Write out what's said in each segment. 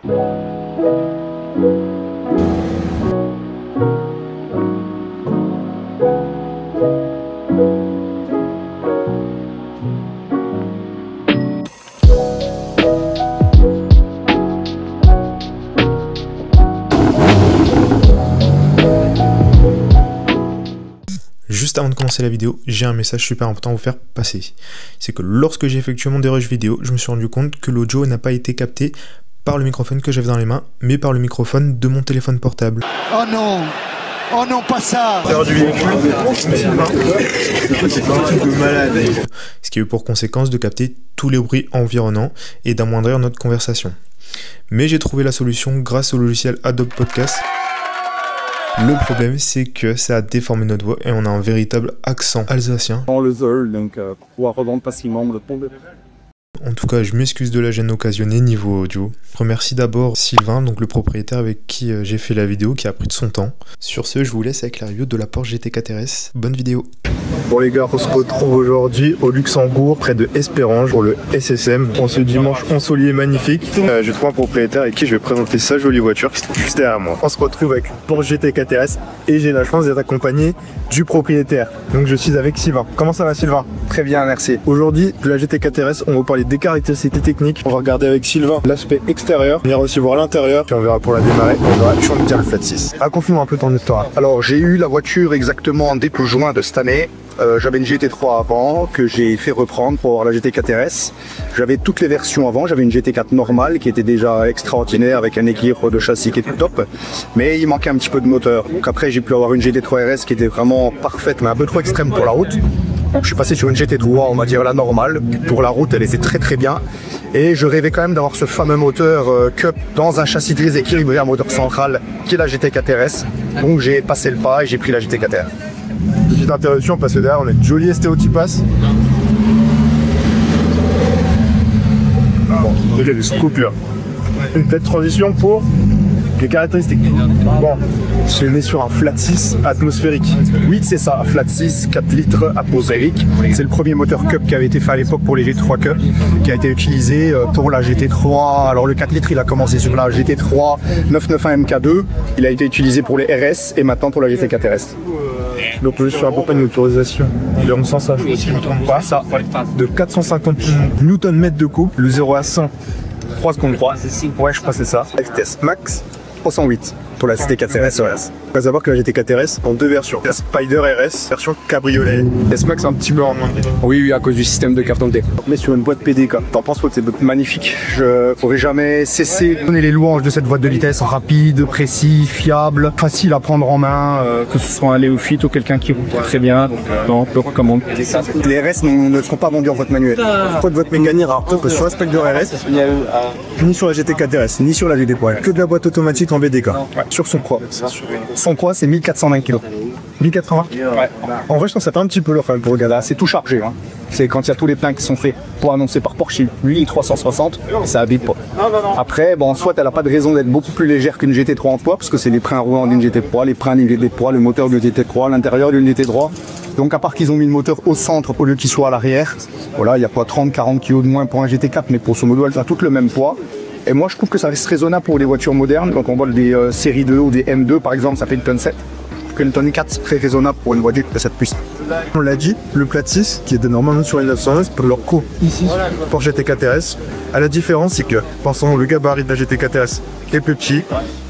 Juste avant de commencer la vidéo, j'ai un message super important à vous faire passer. C'est que lorsque j'ai effectué mon dérush vidéo, je me suis rendu compte que l'audio n'a pas été capté par le microphone que j'avais dans les mains, mais par le microphone de mon téléphone portable. Oh non! Oh non, pas ça! Ce qui a eu pour conséquence de capter tous les bruits environnants et d'amoindrir notre conversation. Mais j'ai trouvé la solution grâce au logiciel Adobe Podcast. Le problème, c'est que ça a déformé notre voix et on a un véritable accent alsacien. Dans le Zeul, donc pour pouvoir revendre facilement le pont de... En tout cas, je m'excuse de la gêne occasionnée niveau audio. Je remercie d'abord Sylvain, donc le propriétaire avec qui j'ai fait la vidéo, qui a pris de son temps. Sur ce, je vous laisse avec la review de la Porsche GT4 RS. Bonne vidéo. Bon les gars, on se retrouve aujourd'hui au Luxembourg, près de Espérange, pour le SSM. En ce dimanche ensoleillé magnifique, je trouve un propriétaire avec qui je vais présenter sa jolie voiture, qui est juste derrière moi. On se retrouve avec Porsche GT4 RS et j'ai la chance d'être accompagné du propriétaire. Donc je suis avec Sylvain. Comment ça va Sylvain? Très bien, merci. Aujourd'hui, de la GT4 RS, on va parler des caractéristiques techniques. On va regarder avec Sylvain l'aspect extérieur, venir aussi voir l'intérieur, puis on verra pour la démarrer. On verra changer bien le flat 6. Raconte-nous un peu ton histoire. Alors j'ai eu la voiture exactement début juin de cette année. J'avais une GT3 avant que j'ai fait reprendre pour avoir la GT4 RS. J'avais toutes les versions avant. J'avais une GT4 normale qui était déjà extraordinaire avec un équilibre de châssis qui était top, mais il manquait un petit peu de moteur. Donc après j'ai pu avoir une GT3 RS qui était vraiment parfaite mais un peu trop extrême pour la route. Je suis passé sur une GT3, on va dire la normale. Pour la route elle était très très bien et je rêvais quand même d'avoir ce fameux moteur Cup dans un châssis très équilibré, un moteur central qui est la GT4 RS. Donc j'ai passé le pas et j'ai pris la GT4 RS. Petite interruption parce que derrière on a une jolie STO-Type-Pass. Bon, donc il y a des coupures. Une petite transition pour les caractéristiques. Bon, je mets sur un flat 6 atmosphérique. Oui, c'est ça, flat 6, 4 litres atmosphérique. C'est le premier moteur Cup qui avait été fait à l'époque pour les GT3 Cup, qui a été utilisé pour la GT3. Alors le 4 litres, il a commencé sur la GT3 991 MK2. Il a été utilisé pour les RS et maintenant pour la GT4 RS. Donc je suis à peu près une autorisation de 1100, ça, si je ne me trompe pas, ça, de 450 Nm de couple, le 0 à 100, 3 secondes 3. Ouais, je crois que c'est ça. Test max 308 pour la GT4 RS. Il faut savoir que la GT4 RS en deux versions. La Spider RS, version cabriolet. S-Max un petit peu en moins. Oui, à cause du système de carton D. Mais sur une boîte PDK. T'en penses quoi de cette boîte? Magnifique. Je pourrais jamais cesser de donner les louanges de cette boîte de vitesse. Rapide, précis, fiable, facile à prendre en main, que ce soit un néophyte ou quelqu'un qui roule très bien. Donc, je recommande. Les RS ne seront pas vendus en boîte manuelle. Pourquoi de votre mécanique rare que sur la Spider RS, ni sur la GT4 RS, ni sur la GT3. Que de la boîte automatique en BDK. Ouais. Sur son poids. Son poids, c'est 1420 kg. 1080. Ouais. En vrai, je pense que ça fait un petit peu lourd quand même pour regarder. C'est tout chargé. Hein. C'est quand il y a tous les pleins qui sont faits pour annoncer par Porsche. Lui, 360, ça habite pas. Après, bon, soit elle n'a pas de raison d'être beaucoup plus légère qu'une GT3 en poids, parce que c'est les freins roulants d'une GT3, les freins nivelés de poids, le moteur de GT3, l'intérieur d'une GT3. Donc à part qu'ils ont mis le moteur au centre au lieu qu'il soit à l'arrière, voilà, il y a pas 30-40 kg de moins pour un GT4, mais pour ce modo, elle a tout le même poids. Et moi je trouve que ça reste raisonnable pour les voitures modernes. Quand on voit des séries 2 ou des M2 par exemple, ça fait une tonne 7. Une tonne 4 c'est très raisonnable pour une voiture de cette puissance. On l'a dit, le plat 6 qui était normalement sur les 911 pour leur co ici pour GT4 RS. À la différence c'est que, pensons le gabarit de la GT4 RS est plus petit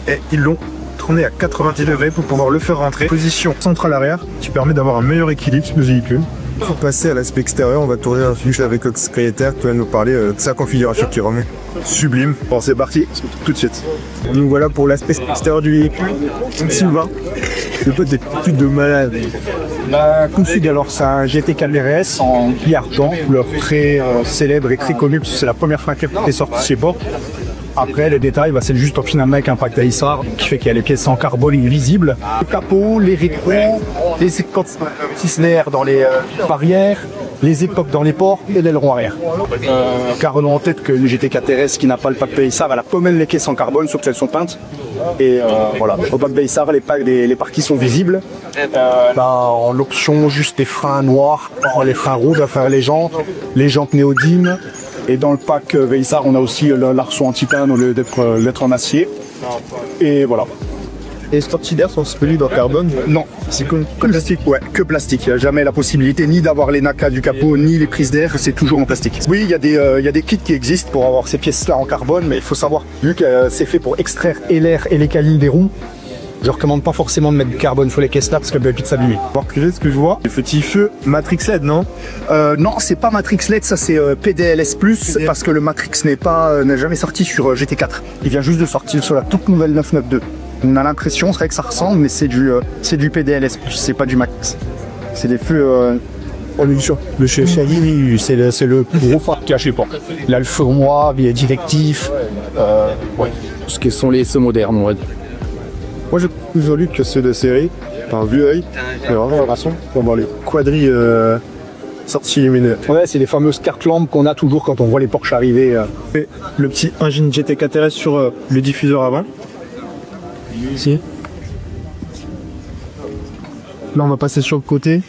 et ils l'ont tourné à 90 degrés pour pouvoir le faire rentrer. Position centrale arrière qui permet d'avoir un meilleur équilibre sur le véhicule. Pour passer à l'aspect extérieur, on va tourner un fiche avec le secrétaire qui va nous parler de sa configuration qui remet. Sublime. Bon, c'est parti, tout de suite. Nous voilà pour l'aspect extérieur du véhicule. Donc Sylvain, le pote des petites de malade. La config, alors c'est un GT4 RS en gris argent, couleur très célèbre et très connue parce que c'est la première fois qu'elle est sortie chez Porsche. Après les détails, c'est juste au final avec un pack d'Aissar qui fait qu'il y a les pièces en carbone visibles. Le capot, les rétros, les conteneurs dans les barrières, les époques dans les ports et l'aileron arrière. Gardons en tête que le GT4 RS qui n'a pas le pack Aissar, elle a pas mal les caisses en carbone sauf qu'elles sont peintes. Et voilà, au pack Aissar, les parties sont visibles. En option, juste des freins noirs, les freins rouges, enfin les jantes néodymes. Et dans le pack Veissar, on a aussi l'arceau en titane au lieu d'être en acier. Et voilà. Et les sorties d'air sont disponibles en carbone? Non, C'est que plastique. ouais, que plastique. Il n'y a jamais la possibilité ni d'avoir les NACA du capot, ni les prises d'air, c'est toujours en plastique. Oui, il y a des kits qui existent pour avoir ces pièces-là en carbone, mais il faut savoir, vu que c'est fait pour extraire et l'air et les câlines des roues, je recommande pas forcément de mettre du carbone sur les caisses là parce qu'elles peuvent vite s'abîmer. Voir que ce que je vois, le petit feu Matrix LED, non? Non, c'est pas Matrix LED, ça c'est PDLS+, parce que le Matrix n'a jamais sorti sur GT4. Il vient juste de sortir sur la toute nouvelle 992. On a l'impression, c'est vrai que ça ressemble, mais c'est du PDLS+, c'est pas du Matrix. C'est des feux... Le Chevy, c'est le plus gros phare qu'il y a chez Porsche. Il a le feu noir, il est directif. Ouais. Ce qui sont les feux modernes, on va dire. moi je trouve plus joli que ceux de série, par vue œil. Mais vraiment la façon, on va voir les quadrilles sorties lumineuses. Ouais, c'est les fameuses cartes lampes qu'on a toujours quand on voit les Porsche arriver. Et le petit engine GT4 RS sur le diffuseur avant. Ici. Là on va passer sur le côté.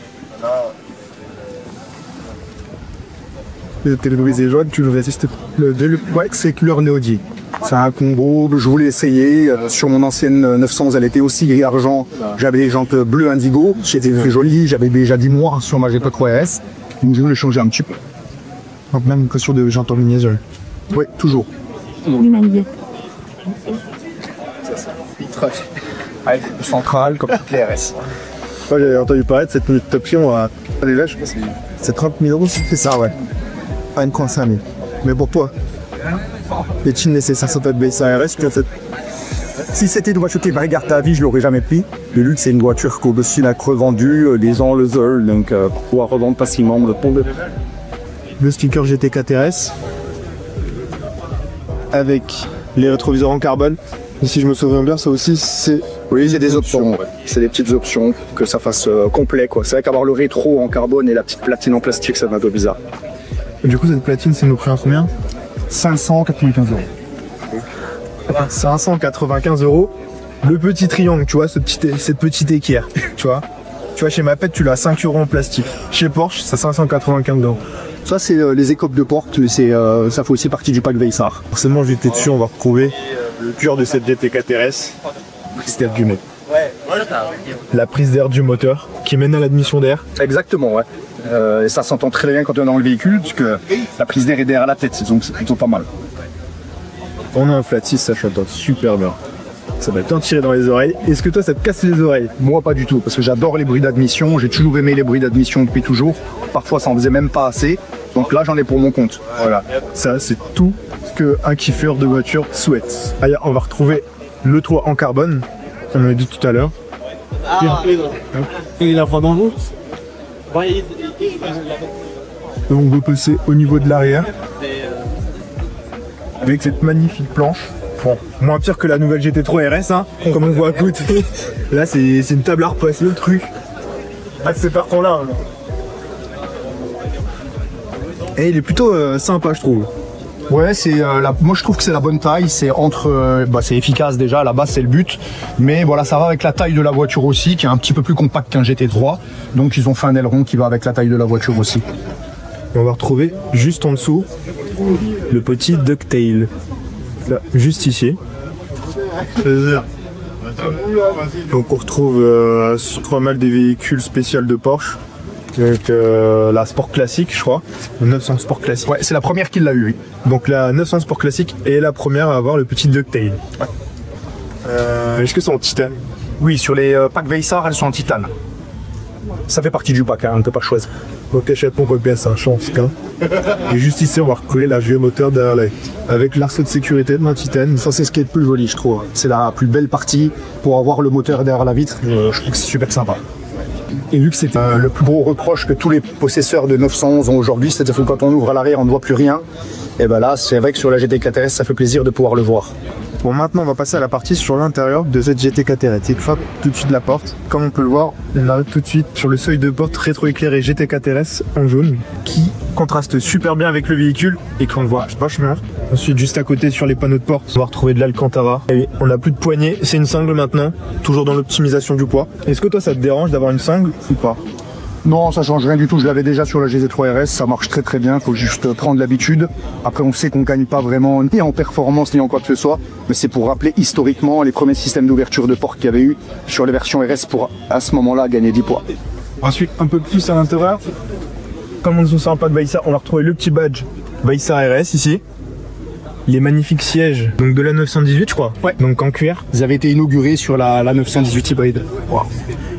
Le télévisé jaune, tu le résistes. Ouais, c'est couleur néodie. C'est un combo, je voulais essayer. Sur mon ancienne 911, elle était aussi gris argent. J'avais les jantes bleu indigo, c'était très joli. J'avais déjà du noir sur ma GT3 RS. Donc je voulais changer un petit peu. Donc même que sur des jantes en lignésol. Oui, toujours. Central comme toutes les RS. Moi j'avais entendu parler de cette petite option à déjà, je pense que c'est 30 000 €, c'est ça, ouais. À 1,5 000. Mais pour toi, est-il nécessaire ça peut être RS que cette... Si c'était une voiture qui va regarder ta vie, je l'aurais jamais pris. Le luxe, c'est une voiture qu'au-dessus d'un creux vendu, les gens le veulent, donc pour pouvoir revendre facilement, on le tombe. Le sticker GT4 RS avec les rétroviseurs en carbone. Et si je me souviens bien, ça aussi c'est... Oui, c'est des options, ouais. C'est des petites options, que ça fasse complet, quoi. C'est vrai qu'avoir le rétro en carbone et la petite platine en plastique, ça m'a un peu bizarre. Et du coup, cette platine, c'est nous prix à combien? 595 €. 595 €. Le petit triangle, tu vois, cette petite équerre, tu vois. Tu vois, chez Maped, tu l'as à 5 € en plastique. Chez Porsche, c'est 595 €. Ça, c'est les écopes de porte, ça fait aussi partie du pack Veissar. Forcément, j'étais dessus, on va retrouver le cœur de cette GT4 RS. Prise d'air du moteur. La prise d'air du moteur qui mène à l'admission d'air. Exactement, ouais. Et ça s'entend très bien quand on est dans le véhicule, puisque la prise d'air est derrière la tête, donc c'est plutôt pas mal. On a un flat 6, ça chantonne super bien. Ça va t'en tirer dans les oreilles. Est-ce que toi, ça te casse les oreilles? Moi, pas du tout, parce que j'adore les bruits d'admission. J'ai toujours aimé les bruits d'admission depuis toujours. Parfois, ça en faisait même pas assez. Donc là, j'en ai pour mon compte. Voilà. Ça, c'est tout ce qu'un kiffeur de voiture souhaite. Allez, on va retrouver le toit en carbone, comme on l'a dit tout à l'heure. Il a pas dans l'eau. Donc, on va passer au niveau de l'arrière. Avec cette magnifique planche. Bon, moins pire que la nouvelle GT3 RS, hein, comme on voit à côté. Là, c'est une table à repasser le truc. Ah, c'est partant là. Et il est plutôt sympa, je trouve. Ouais, moi je trouve que c'est la bonne taille. C'est c'est efficace déjà. À la base, c'est le but. Mais voilà, ça va avec la taille de la voiture aussi, qui est un petit peu plus compact qu'un GT3. Donc, ils ont fait un aileron qui va avec la taille de la voiture aussi. Et on va retrouver juste en dessous le petit ducktail. Là, juste ici. Donc on retrouve sur pas mal des véhicules spéciaux de Porsche. Avec la Sport Classique, je crois. La 900 Sport Classique. Ouais, c'est la première qui l'a eu, oui. Donc la 900 Sport Classique est la première à avoir le petit ducktail. Ouais. Est-ce que c'est en titane? Oui, sur les packs Veissar, elles sont en titane. Ça fait partie du pack, hein, on ne peut pas choisir. Donc achète mon bien, c'est un chance. Hein. Et juste ici, on va recoller la vieux moteur derrière l'œil. Avec l'arceau de sécurité de ma titane. Ça, c'est ce qui est le plus joli, je trouve. C'est la plus belle partie pour avoir le moteur derrière la vitre. Je trouve que c'est super sympa. Et vu que c'était le plus gros reproche que tous les possesseurs de 911 ont aujourd'hui, c'est-à-dire que quand on ouvre à l'arrière, on ne voit plus rien. Et ben là, c'est vrai que sur la GT4 RS, ça fait plaisir de pouvoir le voir. Bon, maintenant on va passer à la partie sur l'intérieur de cette GT4 RS. Il faut tout de suite la porte. Comme on peut le voir, on arrive tout de suite sur le seuil de porte rétroéclairé GT4 RS en jaune qui contraste super bien avec le véhicule et qu'on le voit vachement. Ensuite, juste à côté sur les panneaux de porte, on va retrouver de l'Alcantara. Et on n'a plus de poignée, c'est une cingle maintenant, toujours dans l'optimisation du poids. Est-ce que toi ça te dérange d'avoir une cingle ou pas? Non, ça change rien du tout. Je l'avais déjà sur la GT3 RS. Ça marche très très bien. Faut juste prendre l'habitude. Après, on sait qu'on gagne pas vraiment ni en performance ni en quoi que ce soit. Mais c'est pour rappeler historiquement les premiers systèmes d'ouverture de porte qu'il y avait eu sur les versions RS pour à ce moment-là gagner 10 points. Ensuite, un peu plus à l'intérieur. Comme on ne se sent pas de Vaissar, on va retrouver le petit badge Vaissar RS ici. Les magnifiques sièges, donc de la 918 je crois. Ouais. Donc en cuir. Ils avaient été inaugurés sur la 918 hybride. Wow.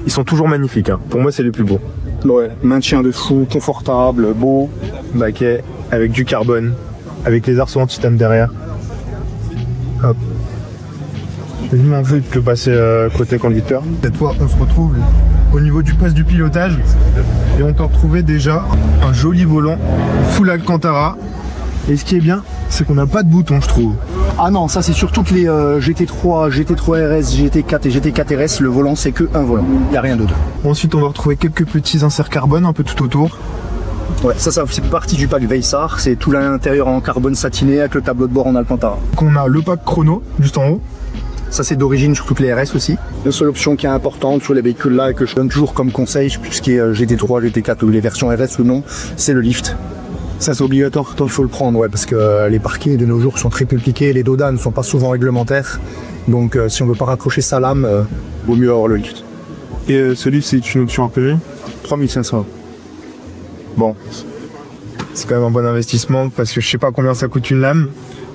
Ils sont toujours magnifiques, hein. Pour moi c'est les plus beaux. Ouais, maintien de fou, confortable, beau. Baquet avec du carbone, avec les arceaux en titane derrière. Hop. Je vais un peu de le passer côté conducteur. Cette fois on se retrouve au niveau du poste du pilotage et on peut retrouver déjà un joli volant full Alcantara. Et ce qui est bien, c'est qu'on n'a pas de bouton, je trouve. Ah non, ça c'est sur toutes les GT3, GT3 RS, GT4 et GT4 RS, le volant c'est que un volant, il n'y a rien d'autre. Ensuite on va retrouver quelques petits inserts carbone un peu tout autour. Ouais, ça fait partie du pack Vaissar, c'est tout l'intérieur en carbone satiné avec le tableau de bord en Alcantara. On a le pack chrono juste en haut. Ça c'est d'origine sur toutes les RS aussi. La seule option qui est importante sur les véhicules là et que je donne toujours comme conseil, tout ce qui est GT3, GT4 ou les versions RS ou non, c'est le lift. Ça c'est obligatoire, il faut le prendre, ouais, parce que les parkings de nos jours sont très compliqués, les dodas ne sont pas souvent réglementaires. Donc si on veut pas raccrocher sa lame, vaut mieux avoir le lift. Et ce lift c'est une option APV 3500. Bon, c'est quand même un bon investissement parce que je sais pas combien ça coûte une lame.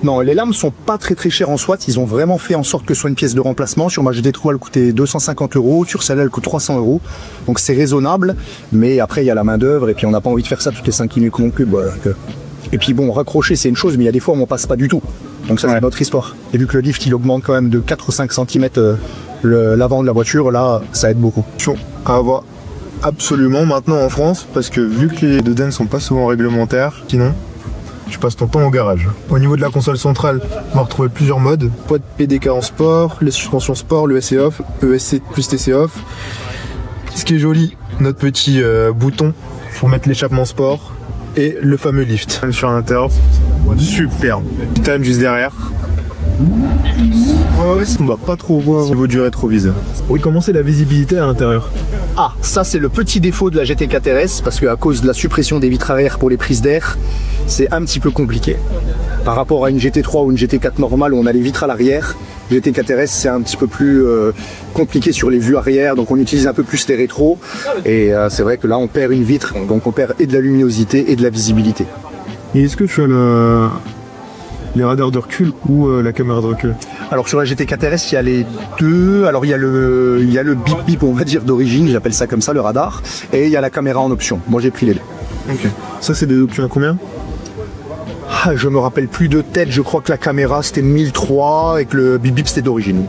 Non, les lames sont pas très très chères en soi. Ils ont vraiment fait en sorte que ce soit une pièce de remplacement. Sur ma GT3, elle coûtait 250 €. Sur celle-là, elle coûte 300 €. Donc c'est raisonnable. Mais après, il y a la main d'œuvre et puis on n'a pas envie de faire ça toutes les 5 minutes non plus. Voilà. Et puis bon, raccrocher, c'est une chose, mais il y a des fois où on passe pas du tout. Donc ça, c'est notre histoire. Et vu que le lift, il augmente quand même de 4 ou 5 cm l'avant de la voiture, là, ça aide beaucoup. À avoir absolument maintenant en France, parce que vu que les dodas ne sont pas souvent réglementaires, sinon tu passes ton temps au garage. Au niveau de la console centrale, on va retrouver plusieurs modes. Poids de PDK en sport, les suspensions sport, le ESC off, ESC plus TC off. Ce qui est joli, notre petit bouton pour mettre l'échappement sport et le fameux lift. Sur l'intérieur, superbe. Time juste derrière. Ouais, on va pas trop voir au niveau du rétroviseur. Oui, comment c'est la visibilité à l'intérieur? Ah, ça c'est le petit défaut de la GT4 RS, parce qu'à cause de la suppression des vitres arrière pour les prises d'air, c'est un petit peu compliqué. Par rapport à une GT3 ou une GT4 normale où on a les vitres à l'arrière, GT4 RS c'est un petit peu plus compliqué sur les vues arrière, donc on utilise un peu plus les rétros, et c'est vrai que là on perd une vitre, donc on perd et de la luminosité et de la visibilité. Et est-ce que tu as les radars de recul ou la caméra de recul? Alors sur la GT4 RS, il y a les deux. Alors il y a le bip bip, on va dire d'origine, j'appelle ça comme ça, le radar, et il y a la caméra en option. Moi j'ai pris les deux. Ok. Ça c'est des options à combien? Ah, je me rappelle plus de tête, je crois que la caméra c'était 1003 et que le bip bip c'était d'origine. De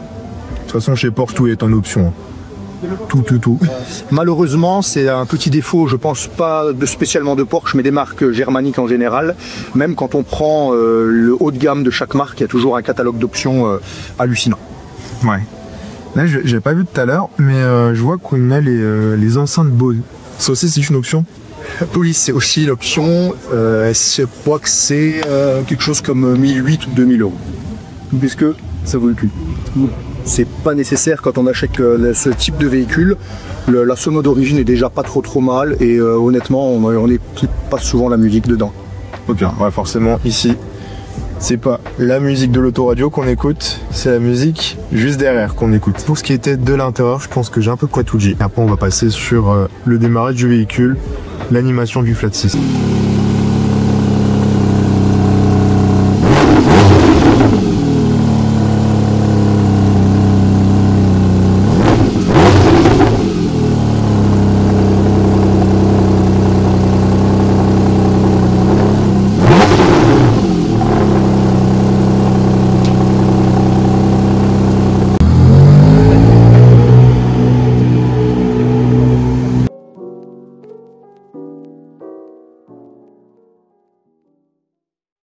toute façon chez Porsche tout est en option. Tout. Malheureusement, c'est un petit défaut, je pense pas spécialement de Porsche, mais des marques germaniques en général. Même quand on prend le haut de gamme de chaque marque, il y a toujours un catalogue d'options hallucinant. Ouais. Là, j'ai pas vu tout à l'heure, mais je vois qu'on a les enceintes Bose. Ça aussi, c'est une option? Oui, c'est aussi l'option. Je crois que c'est quelque chose comme 1008 ou 2000 €. Puisque ça vaut le cul. C'est pas nécessaire quand on achète ce type de véhicule. La sono d'origine est déjà pas trop mal et honnêtement on n'écoute pas souvent la musique dedans. Ok, ouais, forcément ici c'est pas la musique de l'autoradio qu'on écoute, c'est la musique juste derrière qu'on écoute. Pour ce qui était de l'intérieur, je pense que j'ai un peu quoi tout dit. Après on va passer sur le démarrage du véhicule, l'animation du flat 6.